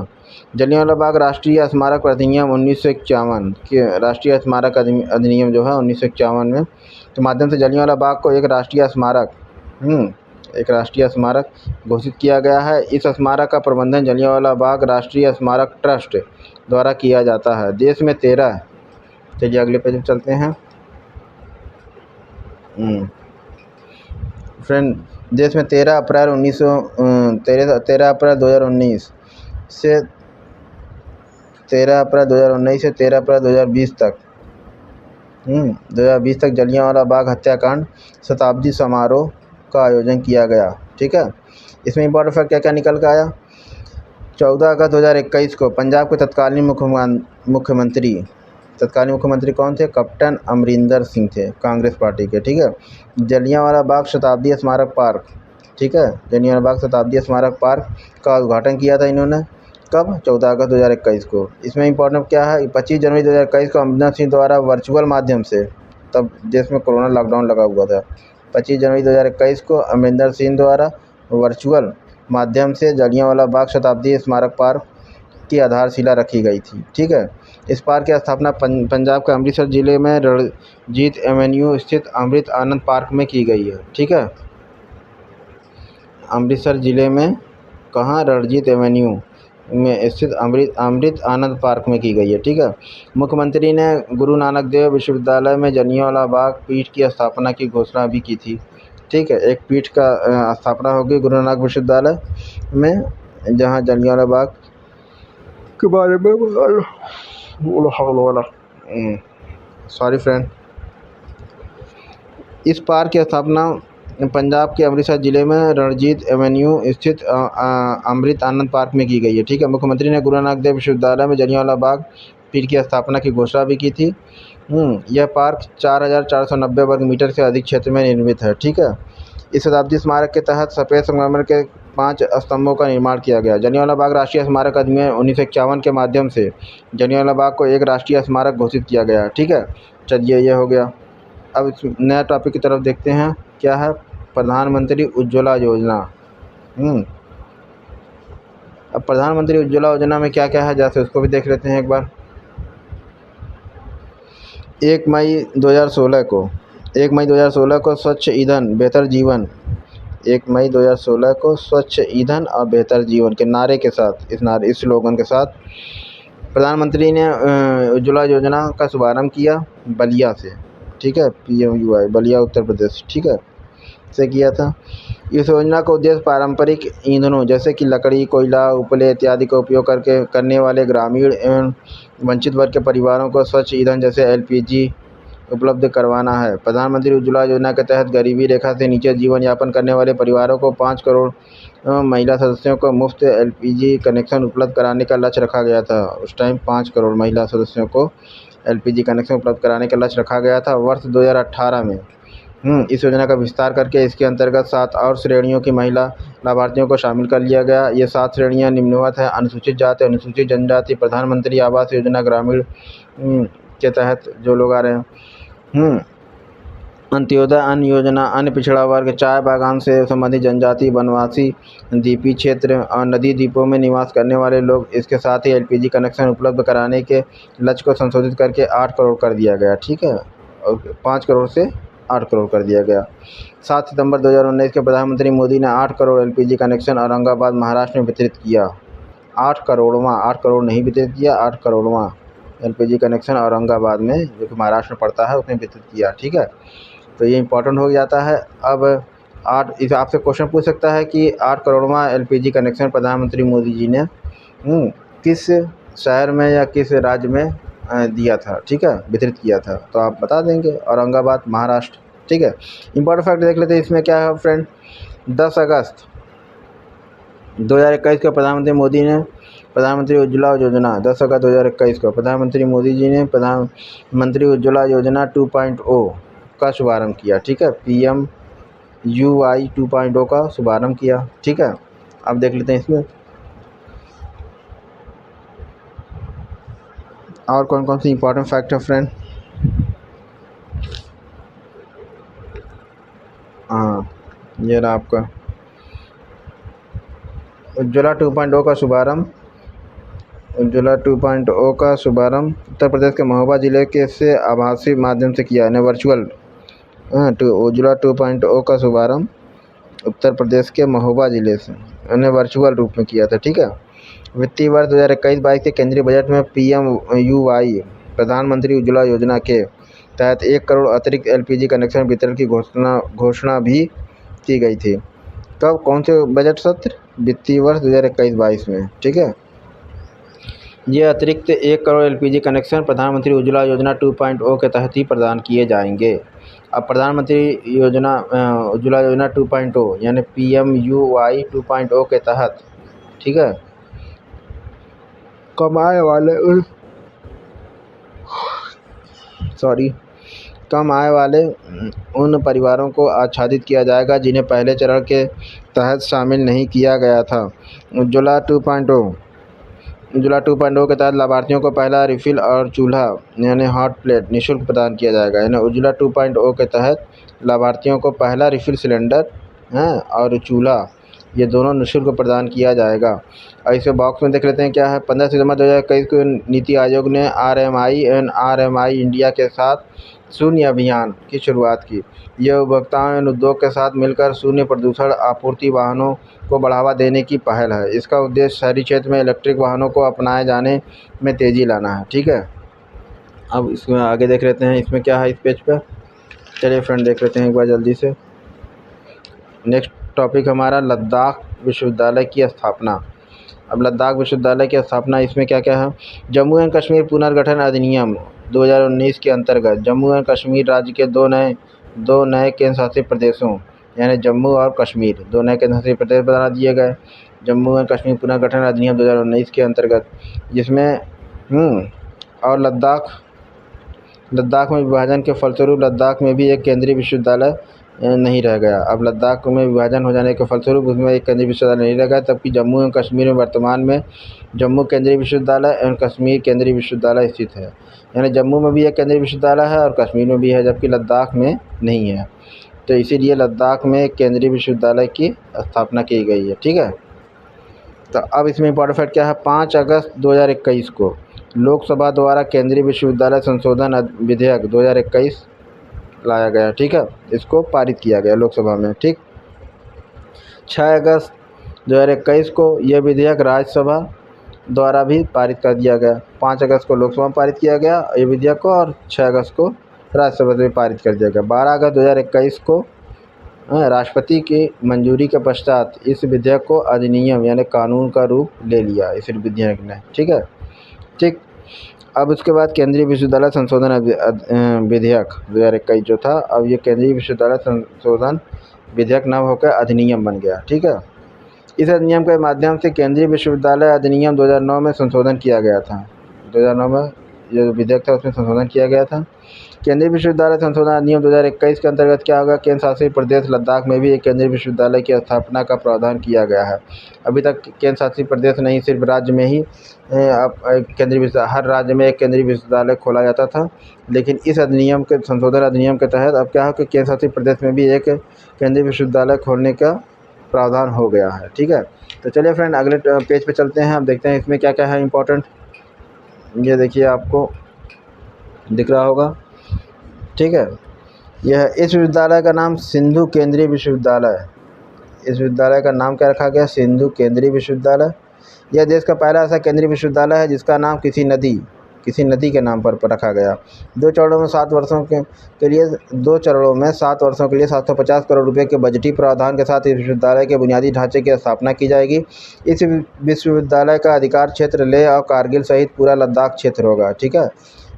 जलियांवाला बाग राष्ट्रीय स्मारक अधिनियम 1951 के राष्ट्रीय स्मारक अधिनियम जो है 1951 में के माध्यम से जलियांवाला बाग को एक राष्ट्रीय स्मारक घोषित किया गया है। इस स्मारक का प्रबंधन जलियांवाला बाग राष्ट्रीय स्मारक ट्रस्ट द्वारा किया जाता है। देश में 13 चलिए अगले पेज में चलते हैं। फ्रेंड, देश में 13 अप्रैल 2019 से 13 अप्रैल 2020 तक 2020 तक जलियांवाला बाग हत्याकांड शताब्दी समारोह का आयोजन किया गया, ठीक है। इसमें इम्पोर्टेंट फैक्ट क्या क्या निकल के आया। 14 अगस्त 2021 को पंजाब के तत्कालीन मुख्यमंत्री कौन थे? कैप्टन अमरिंदर सिंह थे, कांग्रेस पार्टी के, ठीक है। जलियांवाला बाग शताब्दी स्मारक पार्क, ठीक है, जलियांवाला बाग शताब्दी स्मारक पार्क का उद्घाटन किया था इन्होंने। कब? 14 अगस्त 2021 को। इसमें इम्पोर्टेंट क्या है, 25 जनवरी 2021 को अमरिंदर सिंह द्वारा वर्चुअल माध्यम से, तब देश में कोरोना लॉकडाउन लगा हुआ था, 25 जनवरी 2021 को अमरिंदर सिंह द्वारा वर्चुअल माध्यम से जलियांवाला बाग शताब्दी स्मारक पार्क की आधारशिला रखी गई थी, ठीक है। इस पार्क की स्थापना पंजाब के अमृतसर जिले में रणजीत एवेन्यू स्थित अमृत आनंद पार्क में की गई है, ठीक है। अमृतसर जिले में कहाँ? रणजीत एवेन्यू में स्थित अमृत आनंद पार्क में की गई है, ठीक है। मुख्यमंत्री ने गुरु नानक देव विश्वविद्यालय में जलियांवाला बाग पीठ की स्थापना की घोषणा भी की थी, ठीक है। एक पीठ का स्थापना होगी गुरु नानक विश्वविद्यालय में, जहाँ जलियांवाला बाग के बारे में सॉरी फ्रेंड, इस पार्क की स्थापना पंजाब के अमृतसर जिले में रणजीत एवेन्यू स्थित अमृत आनंद पार्क में की गई है, ठीक है। मुख्यमंत्री ने गुरु नानक देव विश्वविद्यालय में जलियांवाला बाग पीठ की स्थापना की घोषणा भी की थी। यह पार्क 4,490 वर्ग मीटर से अधिक क्षेत्र में निर्मित है, ठीक है। इस शताब्दी स्मारक के तहत सफ़ेद संगमरमर के 5 स्तंभों का निर्माण किया गया। जलियांवाला बाग राष्ट्रीय स्मारक अधिनियम 1951 के माध्यम से जलियांवाला बाग को एक राष्ट्रीय स्मारक घोषित किया गया, ठीक है। चलिए ये हो गया। अब इस नया टॉपिक की तरफ देखते हैं, क्या है? प्रधानमंत्री उज्ज्वला योजना। अब प्रधानमंत्री उज्ज्वला योजना में क्या क्या है, जैसे उसको भी देख लेते हैं एक बार। 1 मई 2016 को स्वच्छ ईंधन बेहतर जीवन, 1 मई 2016 को स्वच्छ ईंधन और बेहतर जीवन के नारे के साथ, इस स्लोगन के साथ प्रधानमंत्री ने उज्ज्वला योजना का शुभारंभ किया बलिया से, ठीक है। PMUI बलिया उत्तर प्रदेश, ठीक है, से किया था। इस योजना का उद्देश्य पारंपरिक ईंधनों जैसे कि लकड़ी, कोयला, उपले इत्यादि का उपयोग करने वाले ग्रामीण एवं वंचित वर्ग के परिवारों को स्वच्छ ईंधन जैसे LPG उपलब्ध करवाना है। प्रधानमंत्री उज्ज्वला योजना के तहत गरीबी रेखा से नीचे जीवन यापन करने वाले परिवारों को 5 करोड़ महिला सदस्यों को मुफ्त एलपीजी कनेक्शन उपलब्ध कराने का लक्ष्य रखा गया था। उस टाइम 5 करोड़ महिला सदस्यों को एलपीजी कनेक्शन उपलब्ध कराने का लक्ष्य रखा गया था वर्ष 2018 में। इस योजना का विस्तार करके इसके अंतर्गत 7 और श्रेणियों की महिला लाभार्थियों को शामिल कर लिया गया। ये 7 श्रेणियाँ निम्नवत हैं: अनुसूचित जाति, अनुसूचित जनजाति, प्रधानमंत्री आवास योजना ग्रामीण के तहत जो लोग आ रहे हैं, अंत्योदय अन्न योजना, अन्य पिछड़ा वर्ग, चाय बागान से संबंधित जनजाति, वनवासी, द्वीपी क्षेत्र और नदी द्वीपों में निवास करने वाले लोग। इसके साथ ही एलपीजी कनेक्शन उपलब्ध कराने के लक्ष्य को संशोधित करके 8 करोड़ कर दिया गया। ठीक है, और 5 करोड़ से 8 करोड़ कर दिया गया। 7 सितंबर 2019 के प्रधानमंत्री मोदी ने 8 करोड़ एलपीजी कनेक्शन औरंगाबाद महाराष्ट्र में वितरित किया। 8 करोड़ नहीं वितरित किया, 8 करोड़वां एलपीजी कनेक्शन औरंगाबाद में, जो कि महाराष्ट्र में पड़ता है, उसमें वितरित किया। ठीक है, तो ये इंपॉर्टेंट हो जाता है। अब 8 इस आपसे क्वेश्चन पूछ सकता है कि 8 करोड़वां एलपीजी कनेक्शन प्रधानमंत्री मोदी जी ने किस शहर में या किस राज्य में दिया था, ठीक है, वितरित किया था, तो आप बता देंगे औरंगाबाद महाराष्ट्र। ठीक है, इंपॉर्टेंट फैक्ट देख लेते हैं इसमें क्या है फ्रेंड। 10 अगस्त 2021 को प्रधानमंत्री उज्ज्वला योजना, 10 अगस्त 2021 को प्रधानमंत्री मोदी जी ने प्रधानमंत्री उज्ज्वला योजना 2.0 का शुभारंभ किया। ठीक है, PMUY 2.0 का शुभारंभ किया। ठीक है, अब देख लेते हैं इसमें और कौन कौन सी इंपॉर्टेंट फैक्ट है फ्रेंड। हाँ, ये रहा आपका उज्ज्वला 2.0 का शुभारंभ। उज्ज्वला 2.0 का शुभारंभ उत्तर प्रदेश के महोबा जिले के से आभासी माध्यम से किया, यानी वर्चुअल। उज्ज्वला 2.0 का शुभारंभ उत्तर प्रदेश के महोबा जिले से, यानी वर्चुअल रूप में किया था। ठीक है, वित्तीय वर्ष 2021-22 के केंद्रीय बजट में PMUY प्रधानमंत्री उज्ज्वला योजना के तहत 1 करोड़ अतिरिक्त एलपीजी कनेक्शन वितरण की घोषणा भी की गई थी। कब, कौन से बजट सत्र? वित्तीय वर्ष 2021-22 में। ठीक है, ये अतिरिक्त 1 करोड़ एलपीजी कनेक्शन प्रधानमंत्री उज्ज्वला योजना 2.0 के तहत ही प्रदान किए जाएंगे। अब प्रधानमंत्री उज्ज्वला योजना 2.0 यानी PMUY 2.0 के तहत, ठीक है, कम आय वाले उन परिवारों को आच्छादित किया जाएगा जिन्हें पहले चरण के तहत शामिल नहीं किया गया था। उज्ज्वला 2.0 के तहत लाभार्थियों को पहला रिफिल और चूल्हा यानी हॉट प्लेट निःशुल्क प्रदान किया जाएगा। यानी उज्ज्वला 2.0 के तहत लाभार्थियों को पहला रिफिल सिलेंडर और चूल्हा, ये दोनों निःशुल्क प्रदान किया जाएगा। और इसे बॉक्स में देख लेते हैं क्या है। 15 सितंबर 2021 को नीति आयोग ने RMI इंडिया के साथ शून्य अभियान की शुरुआत की। यह उपभोक्ताओं एवं उद्योग के साथ मिलकर शून्य प्रदूषण आपूर्ति वाहनों को बढ़ावा देने की पहल है। इसका उद्देश्य शहरी क्षेत्र में इलेक्ट्रिक वाहनों को अपनाए जाने में तेज़ी लाना है। ठीक है, अब इसमें आगे देख लेते हैं इसमें क्या है इस पेज पर। चलिए फ्रेंड, देख लेते हैं एक बार जल्दी से। नेक्स्ट टॉपिक हमारा लद्दाख विश्वविद्यालय की स्थापना। अब लद्दाख विश्वविद्यालय की स्थापना, इसमें क्या क्या है। जम्मू एंड कश्मीर पुनर्गठन अधिनियम 2019 के अंतर्गत जम्मू एंड कश्मीर राज्य के दो नए केंद्र शासित प्रदेशों यानी जम्मू और कश्मीर, 2 नए केंद्र शासित प्रदेश बना दिए गए जम्मू एंड कश्मीर पुनर्गठन अधिनियम 2019 के अंतर्गत, जिसमें और लद्दाख में विभाजन के फलस्वरूप लद्दाख में भी एक केंद्रीय विश्वविद्यालय नहीं रह गया। अब लद्दाख में विभाजन हो जाने के फलस्वरूप उसमें एक केंद्रीय विश्वविद्यालय नहीं रह गया, जबकि जम्मू एवं कश्मीर में वर्तमान में जम्मू केंद्रीय विश्वविद्यालय एवं कश्मीर केंद्रीय विश्वविद्यालय स्थित है। यानी जम्मू में भी एक केंद्रीय विश्वविद्यालय है और कश्मीर में भी है, जबकि लद्दाख में नहीं है। तो इसीलिए लद्दाख में एक केंद्रीय विश्वविद्यालय की स्थापना की गई है। ठीक है, तो अब इसमें इंपॉर्टेंट फैक्ट क्या है। 5 अगस्त 2021 को लोकसभा द्वारा केंद्रीय विश्वविद्यालय संशोधन विधेयक 2021 लाया गया। ठीक है, इसको पारित किया गया लोकसभा में। ठीक, 6 अगस्त 2021 को यह विधेयक राज्यसभा द्वारा भी पारित कर दिया गया। 5 अगस्त को लोकसभा में पारित किया गया ये विधेयक को, और 6 अगस्त को राज्यसभा से पारित कर दिया गया। 12 अगस्त 2021 को राष्ट्रपति की मंजूरी के पश्चात इस विधेयक को अधिनियम यानी कानून का रूप ले लिया इस विधेयक ने। ठीक है, ठीक। अब उसके बाद केंद्रीय विश्वविद्यालय संशोधन विधेयक 2021 जो था, अब ये केंद्रीय विश्वविद्यालय संशोधन विधेयक न होकर अधिनियम बन गया। ठीक है, इस अधिनियम के माध्यम से केंद्रीय विश्वविद्यालय अधिनियम 2009 में संशोधन किया गया था। 2009 में जो विधेयक था उसमें संशोधन किया गया था। केंद्रीय विश्वविद्यालय संशोधन अधिनियम 2021 के अंतर्गत क्या होगा, केंद्र शासित प्रदेश लद्दाख में भी एक केंद्रीय विश्वविद्यालय की स्थापना का प्रावधान किया गया है। अभी तक केंद्र शासित प्रदेश नहीं, सिर्फ राज्य में ही हर राज्य में एक केंद्रीय विश्वविद्यालय खोला जाता था, लेकिन इस अधिनियम के संशोधन अधिनियम के तहत अब क्या है कि केंद्र शासित प्रदेश में भी एक केंद्रीय विश्वविद्यालय खोलने का प्रावधान हो गया है। ठीक है, तो चलिए फ्रेंड अगले पेज पे चलते हैं। अब देखते हैं इसमें क्या क्या है इम्पोर्टेंट। ये देखिए आपको दिख रहा होगा। ठीक है, यह इस विश्वविद्यालय का नाम सिंधु केंद्रीय विश्वविद्यालय है। इस विश्वविद्यालय का नाम क्या रखा गया, सिंधु केंद्रीय विश्वविद्यालय। यह देश का पहला ऐसा केंद्रीय विश्वविद्यालय है जिसका नाम किसी नदी के नाम पर रखा गया। 2 चरणों में 7 वर्षों के लिए 750 करोड़ रुपए के बजटीय प्रावधान के साथ इस विश्वविद्यालय के बुनियादी ढांचे की स्थापना की जाएगी। इस विश्वविद्यालय का अधिकार क्षेत्र लेह और कारगिल सहित पूरा लद्दाख क्षेत्र होगा। ठीक है,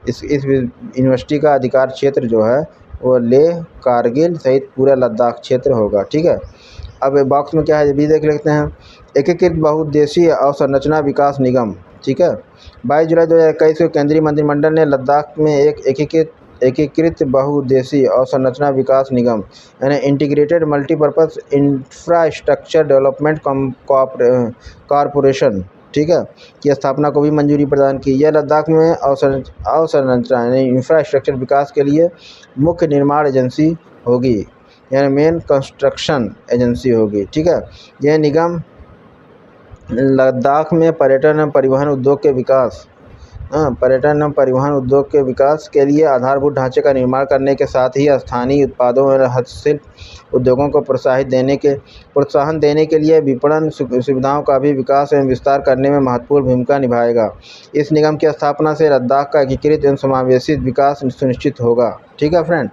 इस यूनिवर्सिटी का अधिकार क्षेत्र जो है वो लेह, कारगिल सहित पूरा लद्दाख क्षेत्र होगा। ठीक है, अब बॉक्स में क्या है ये भी देख लेते हैं। एकीकृत बहुउद्देशीय अवसंरचना विकास निगम। ठीक है, 22 जुलाई 2021 को केंद्रीय मंत्रिमंडल ने लद्दाख में एक एकीकृत बहुउद्देशीय अवसंरचना विकास निगम यानी integrated multipurpose infrastructure development corporation, ठीक है, की स्थापना को भी मंजूरी प्रदान की। यह लद्दाख में अवसंरचना यानी इंफ्रास्ट्रक्चर विकास के लिए मुख्य निर्माण एजेंसी होगी, यानी मेन कंस्ट्रक्शन एजेंसी होगी। ठीक है, यह निगम लद्दाख में पर्यटन एवं परिवहन उद्योग के विकास के लिए आधारभूत ढांचे का निर्माण करने के साथ ही स्थानीय उत्पादों और हस्तशिल्प उद्योगों को प्रोत्साहन देने के लिए विपणन सुविधाओं का भी विकास एवं विस्तार करने में महत्वपूर्ण भूमिका निभाएगा। इस निगम की स्थापना से लद्दाख का एकीकृत एवं समावेशी विकास सुनिश्चित होगा। ठीक है फ्रेंड,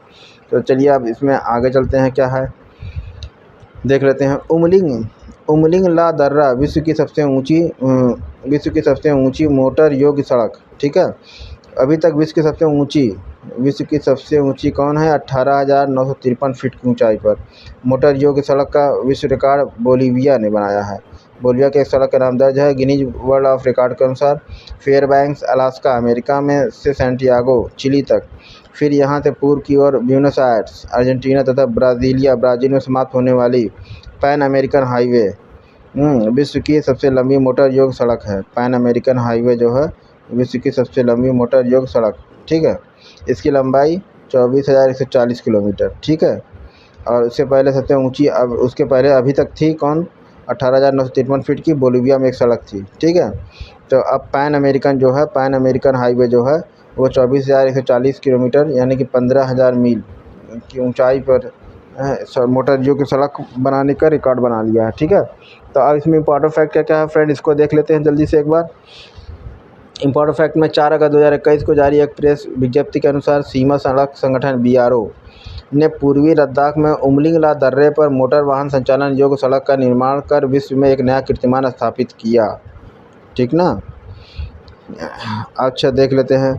तो चलिए अब इसमें आगे चलते हैं, क्या है देख लेते हैं। उमलिंग ला दर्रा विश्व की सबसे ऊंची मोटर योग्य सड़क। ठीक है, अभी तक विश्व की सबसे ऊंची कौन है, 18,953 फीट की ऊंचाई पर मोटर योग्य सड़क का विश्व रिकॉर्ड बोलीविया ने बनाया है। बोलीविया के एक सड़क का नाम दर्ज है गिनीज वर्ल्ड ऑफ रिकॉर्ड के अनुसार। फेयरबैंक्स अलास्का अमेरिका में से सैंटियागो चिली तक, फिर यहाँ से पूर्व की ओर ब्यूनस आयर्स अर्जेंटीना तथा ब्राज़ील में समाप्त होने वाली पैन अमेरिकन हाईवे विश्व की सबसे लंबी मोटर योग्य सड़क है। पैन अमेरिकन हाईवे जो है विश्व की सबसे लंबी मोटर योग्य सड़क। ठीक है, इसकी लंबाई 24,140 किलोमीटर। ठीक है, और उससे पहले सबसे ऊंची उसके पहले अभी तक थी कौन, 18,953 फीट की बोलीविया में एक सड़क थी। ठीक है, तो अब पैन अमेरिकन हाईवे जो है वो 24,140 किलोमीटर यानी कि 15,000 मील की ऊंचाई पर मोटर योग्य सड़क बनाने का रिकॉर्ड बना लिया है। ठीक है, तो अब इसमें इम्पोर्टेंट फैक्ट क्या क्या है फ्रेंड, इसको देख लेते हैं जल्दी से एक बार। इम्पोर्टेंट फैक्ट में 4 अगस्त 2021 को जारी एक प्रेस विज्ञप्ति के अनुसार सीमा सड़क संगठन BRO ने पूर्वी लद्दाख में उमलिंग ला दर्रे पर मोटर वाहन संचालन योग्य सड़क का निर्माण कर विश्व में एक नया कीर्तिमान स्थापित किया। ठीक ना, अच्छा देख लेते हैं।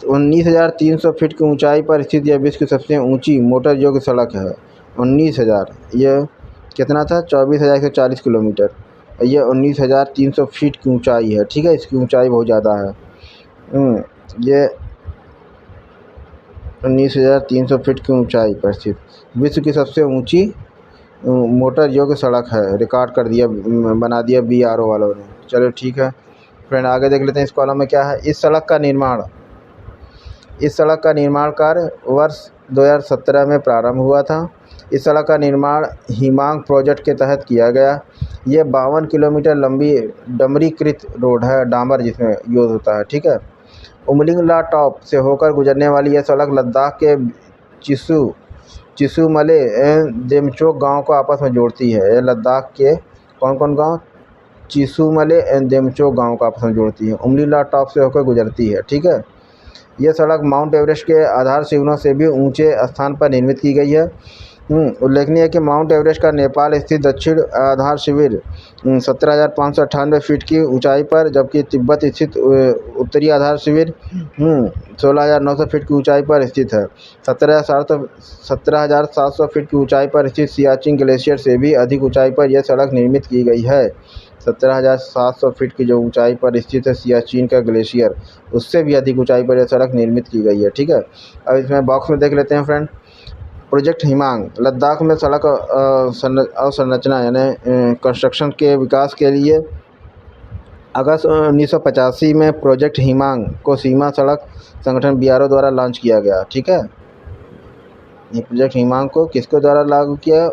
19,300 फीट की ऊंचाई पर स्थित यह विश्व की सबसे ऊंची मोटर योग्य सड़क है। 19,000, यह कितना था, 24,140 किलोमीटर, यह 19,300 फीट की ऊंचाई है। ठीक है, इसकी ऊंचाई बहुत ज़्यादा है। ये 19,300 फीट की ऊंचाई पर स्थित विश्व की सबसे ऊंची मोटर योग्य सड़क है, रिकॉर्ड कर दिया, बना दिया BRO वालों ने। चलो ठीक है फ्रेंड, आगे देख लेते हैं इस कॉलम में क्या है। इस सड़क का निर्माण कार्य वर्ष 2017 में प्रारंभ हुआ था। इस सड़क का निर्माण हिमांग प्रोजेक्ट के तहत किया गया। ये 52 किलोमीटर लंबी डामरीकृत रोड है, डामर जिसमें यूज होता है। ठीक है, उमलिंग ला टॉप से होकर गुजरने वाली यह सड़क लद्दाख के चिसुमले देमचोक गांव को आपस में जोड़ती है। यह लद्दाख के कौन गांव, चिसुमले एंड देमचोक गांव को आपस में जोड़ती है, उमलिंग ला टॉप से होकर गुजरती है। ठीक है, यह सड़क माउंट एवरेस्ट के आधार शिविरों से भी ऊंचे स्थान पर निर्मित की गई है। उल्लेखनीय है कि माउंट एवरेस्ट का नेपाल स्थित दक्षिण आधार शिविर 17,598 फीट की ऊंचाई पर, जबकि तिब्बत स्थित उत्तरी आधार शिविर 16,900 फीट की ऊंचाई पर स्थित है। 17,700 फीट की ऊंचाई पर स्थित सियाचिन ग्लेशियर से भी अधिक ऊंचाई पर यह सड़क निर्मित की गई है। 17,700 फीट की जो ऊंचाई पर स्थित है सियाचिन का ग्लेशियर, उससे भी अधिक ऊंचाई पर यह सड़क निर्मित की गई है। ठीक है, अब इसमें बॉक्स में देख लेते हैं फ्रेंड। प्रोजेक्ट हिमांग लद्दाख में सड़क अवसंरचना यानी कंस्ट्रक्शन के विकास के लिए अगस्त 1985 में प्रोजेक्ट हिमांग को सीमा सड़क संगठन BRO द्वारा लॉन्च किया गया। ठीक है, ये प्रोजेक्ट हिमांग को किसके द्वारा लागू किया,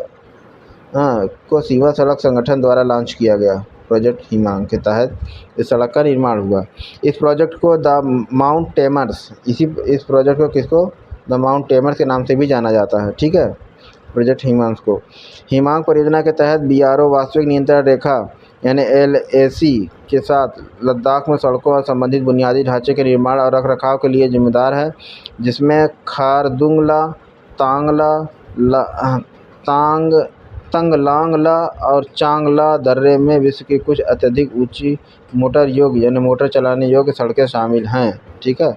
को सीमा सड़क संगठन द्वारा लॉन्च किया गया। प्रोजेक्ट हिमांग के तहत इस सड़क का निर्माण हुआ। इस प्रोजेक्ट को द माउंट टेमर्स, इस प्रोजेक्ट को किसको द माउंट टेमर्स के नाम से भी जाना जाता है। ठीक है, प्रोजेक्ट हिमांग को। हिमांग परियोजना के तहत BRO वास्तविक नियंत्रण रेखा यानी LAC के साथ लद्दाख में सड़कों और संबंधित बुनियादी ढांचे के निर्माण और रखरखाव के लिए जिम्मेदार है, जिसमें खारदुंगला, तंगलांगला और चांगला दर्रे में विश्व की कुछ अत्यधिक ऊंची मोटर योग्य यानी मोटर चलाने योग्य सड़कें शामिल हैं। ठीक है,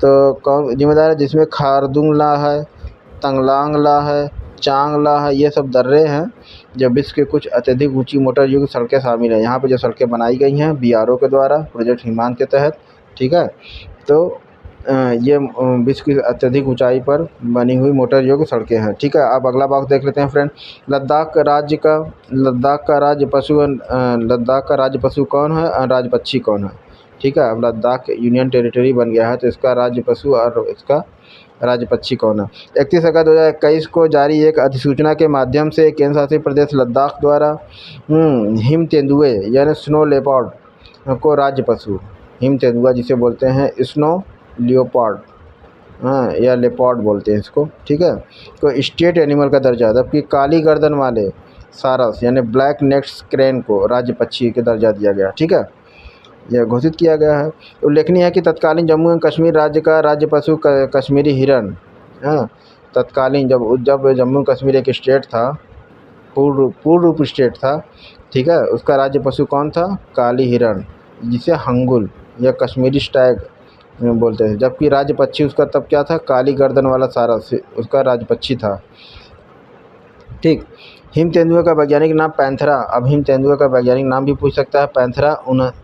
तो कौन जिम्मेदार है, जिसमें खारदुंगला है, तंगलांगला है, चांगला है, ये सब दर्रे हैं जो विश्व के कुछ अत्यधिक ऊंची मोटर युक्त सड़कें शामिल हैं। यहाँ पे जो सड़कें बनाई गई हैं BRO के द्वारा प्रोजेक्ट हिमांग के तहत। ठीक है, तो ये विश्व की अत्यधिक ऊंचाई पर बनी हुई मोटर योग्य सड़कें हैं। ठीक है, अब अगला बॉक्स देख लेते हैं फ्रेंड। लद्दाख का राज्य पशु कौन है और राज्य पक्षी कौन है। ठीक है, अब लद्दाख यूनियन टेरिटरी बन गया है, तो इसका राज्य पशु और इसका राज्य पक्षी कौन है। 31 अगस्त 2021 को जारी एक अधिसूचना के माध्यम से केंद्र शासित प्रदेश लद्दाख द्वारा हिम तेंदुए यानी स्नो लेपर्ड को राज्य पशु, हिम तेंदुआ जिसे बोलते हैं स्नो लियोपार्ड, या लेपर्ड बोलते हैं इसको। ठीक है, तो स्टेट एनिमल का दर्जा, जबकि काली गर्दन वाले सारस यानी ब्लैक नेक्ड क्रेन को राज्य पक्षी के दर्जा दिया गया। ठीक है, यह घोषित किया गया है। उल्लेखनीय है कि तत्कालीन जम्मू एवं कश्मीर राज्य का राज्य पशु कश्मीरी हिरन, तत्कालीन जब जम्मू कश्मीर एक स्टेट था, पूर्ण रूप स्टेट था। ठीक है, उसका राज्य पशु कौन था, काली हिरन, जिसे हंगुल या कश्मीरी स्टैग बोलते थे, जबकि राज्य पक्षी उसका तब क्या था, काली गर्दन वाला सारस उसका राज्य पक्षी था। ठीक, हिम तेंदुए का वैज्ञानिक नाम पैंथेरा, अब हिम तेंदुए का वैज्ञानिक नाम भी पूछ सकता है, पैंथेरा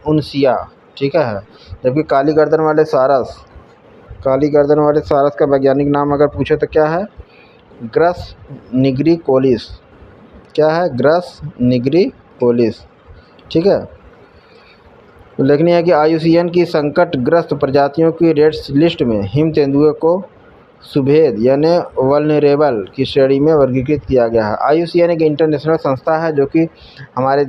उनसिया। ठीक है, जबकि काली गर्दन वाले सारस का वैज्ञानिक नाम अगर पूछे तो क्या है, ग्रस निग्रिकोलिस। क्या है, ग्रस निग्रिकोलिस। ठीक है, उल्लेखनीय है कि IUCN की संकटग्रस्त प्रजातियों की रेड लिस्ट में हिम तेंदुए को सुभेद यानी वल्नरेबल की श्रेणी में वर्गीकृत किया गया है। IUCN एक इंटरनेशनल संस्था है जो कि हमारे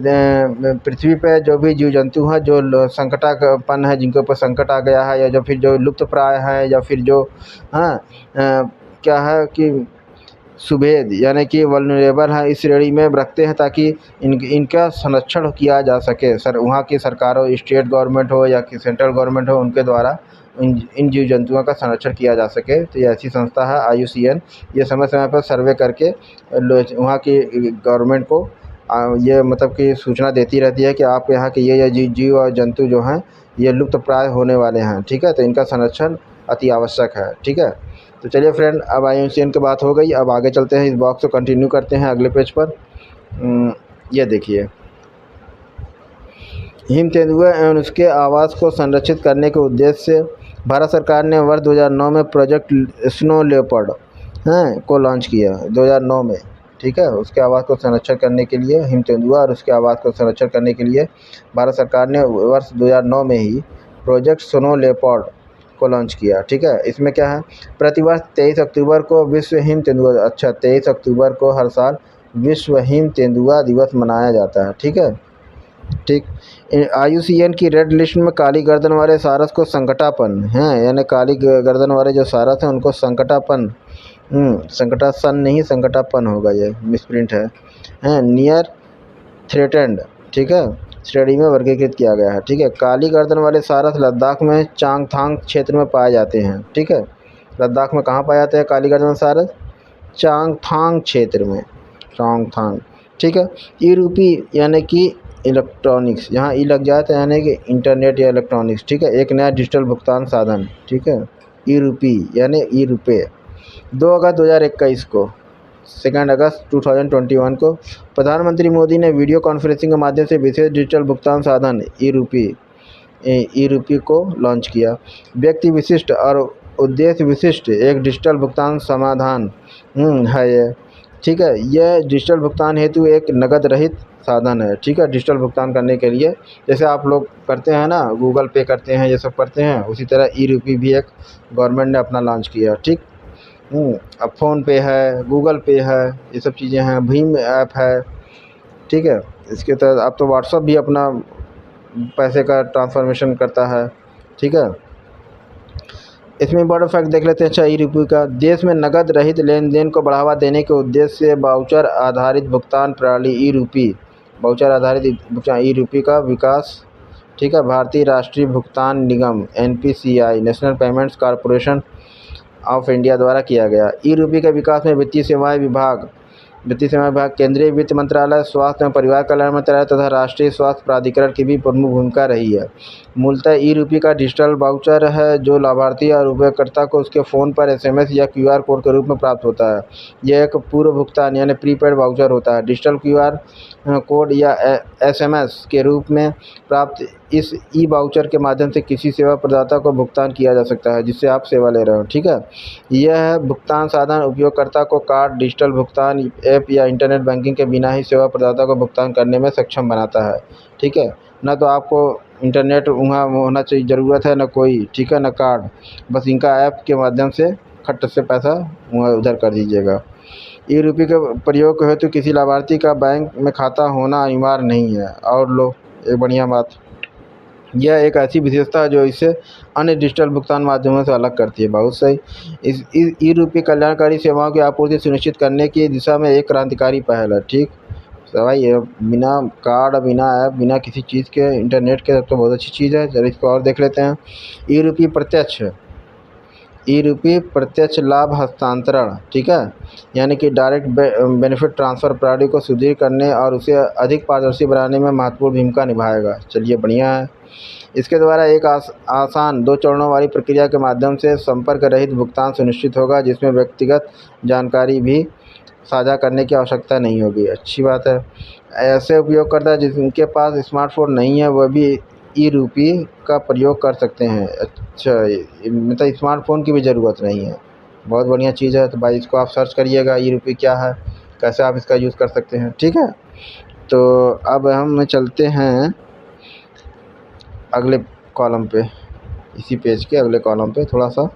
पृथ्वी पर जो भी जीव जंतु हैं जो संकटापन्न है, जिनके ऊपर संकट आ गया है, या जो फिर जो लुप्त प्राय है, या फिर जो क्या है कि सुभेद यानी कि वल्नरेबल है, इस श्रेणी में रखते हैं ताकि इनका संरक्षण किया जा सके। वहाँ की सरकारों, स्टेट गवर्नमेंट हो या कि सेंट्रल गवर्नमेंट हो, उनके द्वारा इन जीव जंतुओं का संरक्षण किया जा सके। तो ये ऐसी संस्था है IUCN। ये समय समय पर सर्वे करके वहाँ की गवर्नमेंट को ये मतलब कि सूचना देती रहती है कि आप यहाँ के ये जीव और जंतु जो हैं ये लुप्त प्राय होने वाले हैं। ठीक है, तो इनका संरक्षण अति आवश्यक है। ठीक है, तो चलिए फ्रेंड, अब IUCN की बात हो गई, अब आगे चलते हैं, इस बॉक्स को कंटिन्यू करते हैं अगले पेज पर। ये देखिए, हिम तेंदुए एवं उसके आवास को संरक्षित करने के उद्देश्य से भारत सरकार ने वर्ष 2009 में प्रोजेक्ट स्नो लेपर्ड को लॉन्च किया, 2009 में। ठीक है, उसके आवास को संरक्षण करने के लिए, हिम तेंदुआ और उसके आवास को संरक्षण करने के लिए भारत सरकार ने वर्ष 2009 में ही प्रोजेक्ट स्नो लेपर्ड को लॉन्च किया। ठीक है, इसमें क्या है, प्रतिवर्ष 23 अक्टूबर को विश्व हिम तेंदुआ 23 अक्टूबर को हर साल विश्व हिम तेंदुआ दिवस मनाया जाता है। ठीक है, ठीक, IUCN की रेड लिस्ट में काली गर्दन वाले सारस को संकटापन है, यानी काली गर्दन वाले जो सारस हैं उनको संकटापन, संकटासन नहीं संकटापन होगा, ये मिसप्रिंट है नियर थ्रेटेंड। ठीक है, श्रेणी में वर्गीकृत किया गया है। ठीक है, काली गर्दन वाले सारस लद्दाख में चांगथांग क्षेत्र में पाए जाते हैं। ठीक है, लद्दाख में कहाँ पाए जाते हैं काली गर्दन सारस, चांगथांग क्षेत्र में, चांगथांग, ठीक है। ई रूपी यानी कि इलेक्ट्रॉनिक्स, यहाँ ई लग जाए तो यानी कि इंटरनेट या इलेक्ट्रॉनिक्स, ठीक है, एक नया डिजिटल भुगतान साधन, ठीक है। ई रूपी यानी ई रुपये 2 अगस्त 2021 को, 2 अगस्त 2021 को प्रधानमंत्री मोदी ने वीडियो कॉन्फ्रेंसिंग के माध्यम से विशेष डिजिटल भुगतान साधन ई रूपी को लॉन्च किया। व्यक्ति विशिष्ट और उद्देश्य विशिष्ट एक डिजिटल भुगतान समाधान है ये, ठीक है। यह डिजिटल भुगतान हेतु एक नकद रहित साधन है, ठीक है, डिजिटल भुगतान करने के लिए। जैसे आप लोग करते हैं ना, गूगल पे करते हैं, ये सब करते हैं, उसी तरह ई रूपी भी एक गवर्नमेंट ने अपना लॉन्च किया, ठीक। अब फ़ोन पे है, गूगल पे है, ये सब चीज़ें हैं, भीम ऐप है, ठीक है। इसके तहत अब तो व्हाट्सअप भी अपना पैसे का ट्रांसफॉर्मेशन करता है, ठीक है। इसमें बड़ा फैक्ट देख लेते हैं। अच्छा, ई रूपी का देश में नकद रहित लेन देन को बढ़ावा देने के उद्देश्य से वाउचर आधारित भुगतान प्रणाली ई रूपी, वाउचर आधारित भुगतान ई रूपी का विकास, ठीक है, भारतीय राष्ट्रीय भुगतान निगम NPCI, national payments corporation of India द्वारा किया गया। ई रूपी के विकास में वित्तीय सेवाएं विभाग, केंद्रीय वित्त मंत्रालय, स्वास्थ्य एवं परिवार कल्याण मंत्रालय तथा राष्ट्रीय स्वास्थ्य प्राधिकरण की भी प्रमुख भूमिका रही है। मूलतः ई रूपी का डिजिटल वाउचर है जो लाभार्थी और उपयोगकर्ता को उसके फ़ोन पर SMS या QR कोड के रूप में प्राप्त होता है। यह एक पूर्व भुगतान यानी प्रीपेड वाउचर होता है। डिजिटल QR कोड या SMS के रूप में प्राप्त इस ई वाउचर के माध्यम से किसी सेवा प्रदाता को भुगतान किया जा सकता है जिससे आप सेवा ले रहे हो, ठीक है। यह भुगतान साधन उपयोगकर्ता को कार्ड, डिजिटल भुगतान ऐप या इंटरनेट बैंकिंग के बिना ही सेवा प्रदाता को भुगतान करने में सक्षम बनाता है, ठीक है। ना तो आपको इंटरनेट वहाँ होना चाहिए, ज़रूरत है ना कोई, ठीक है, ना कार्ड, बस इनका ऐप के माध्यम से खट से पैसा वहाँ उधर कर दीजिएगा। ई रूपी के प्रयोग हेतु किसी लाभार्थी का बैंक में खाता होना अनिवार्य नहीं है। और लो, एक बढ़िया बात, यह एक ऐसी विशेषता है जो इसे अन्य डिजिटल भुगतान माध्यमों से अलग करती है। बहुत सही। इस ई रूपी कल्याणकारी सेवाओं की आपूर्ति सुनिश्चित करने की दिशा में एक क्रांतिकारी पहल है, ठीक। तो भाई ये बिना कार्ड, बिना ऐप, बिना किसी चीज़ के, इंटरनेट के, तो बहुत अच्छी चीज़ है। चलिए इसको और देख लेते हैं। ई रूपी प्रत्यक्ष, ई रूपी प्रत्यक्ष लाभ हस्तांतरण, ठीक है, यानी कि डायरेक्ट बेनिफिट ट्रांसफ़र प्रणाली को सुदृढ़ करने और उसे अधिक पारदर्शी बनाने में महत्वपूर्ण भूमिका निभाएगा। चलिए बढ़िया है। इसके द्वारा एक आसान 2 चरणों वाली प्रक्रिया के माध्यम से संपर्क रहित भुगतान सुनिश्चित होगा जिसमें व्यक्तिगत जानकारी भी साझा करने की आवश्यकता नहीं होगी। अच्छी बात है। ऐसे उपयोगकर्ता जिनके पास स्मार्टफ़ोन नहीं है वह भी ई रूपी का प्रयोग कर सकते हैं। अच्छा, मतलब स्मार्टफ़ोन की भी ज़रूरत नहीं है। बहुत बढ़िया चीज़ है। तो भाई इसको आप सर्च करिएगा, ई रूपी क्या है, कैसे आप इसका यूज़ कर सकते हैं, ठीक है। तो अब हम चलते हैं अगले कॉलम पे, इसी पेज के अगले कॉलम पे थोड़ा सा।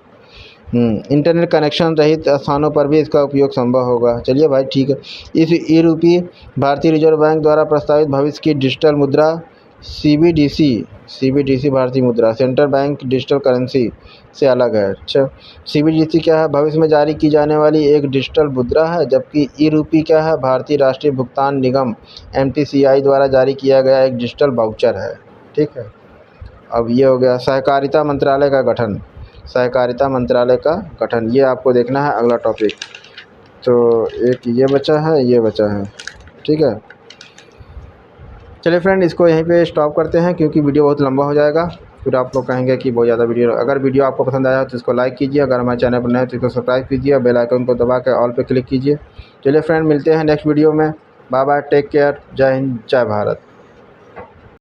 इंटरनेट कनेक्शन रहित स्थानों पर भी इसका उपयोग संभव होगा। चलिए भाई, ठीक है। इस ई रूपी भारतीय रिजर्व बैंक द्वारा प्रस्तावित भविष्य की डिजिटल मुद्रा CBDC भारतीय मुद्रा, सेंट्रल बैंक डिजिटल करेंसी से अलग है। अच्छा, CBDC क्या है? भविष्य में जारी की जाने वाली एक डिजिटल मुद्रा है, जबकि ई रूपी क्या है? भारतीय राष्ट्रीय भुगतान निगम NPCI द्वारा जारी किया गया एक डिजिटल वाउचर है, ठीक है। अब ये हो गया सहकारिता मंत्रालय का गठन, सहकारिता मंत्रालय का गठन, ये आपको देखना है अगला टॉपिक। तो एक ये बचा है, ये बचा है, ठीक है। चलिए फ्रेंड, इसको यहीं पे स्टॉप करते हैं क्योंकि वीडियो बहुत लंबा हो जाएगा, फिर आप लोग कहेंगे कि बहुत ज़्यादा वीडियो। अगर वीडियो आपको पसंद आया तो इसको लाइक कीजिए, अगर हमारे चैनल पर नए तो इसको सब्सक्राइब कीजिए, बेल आइकन को दबा के ऑल पे क्लिक कीजिए। चलिए फ्रेंड, मिलते हैं नेक्स्ट वीडियो में। बाय बाय, टेक केयर, जय हिंद, जय भारत।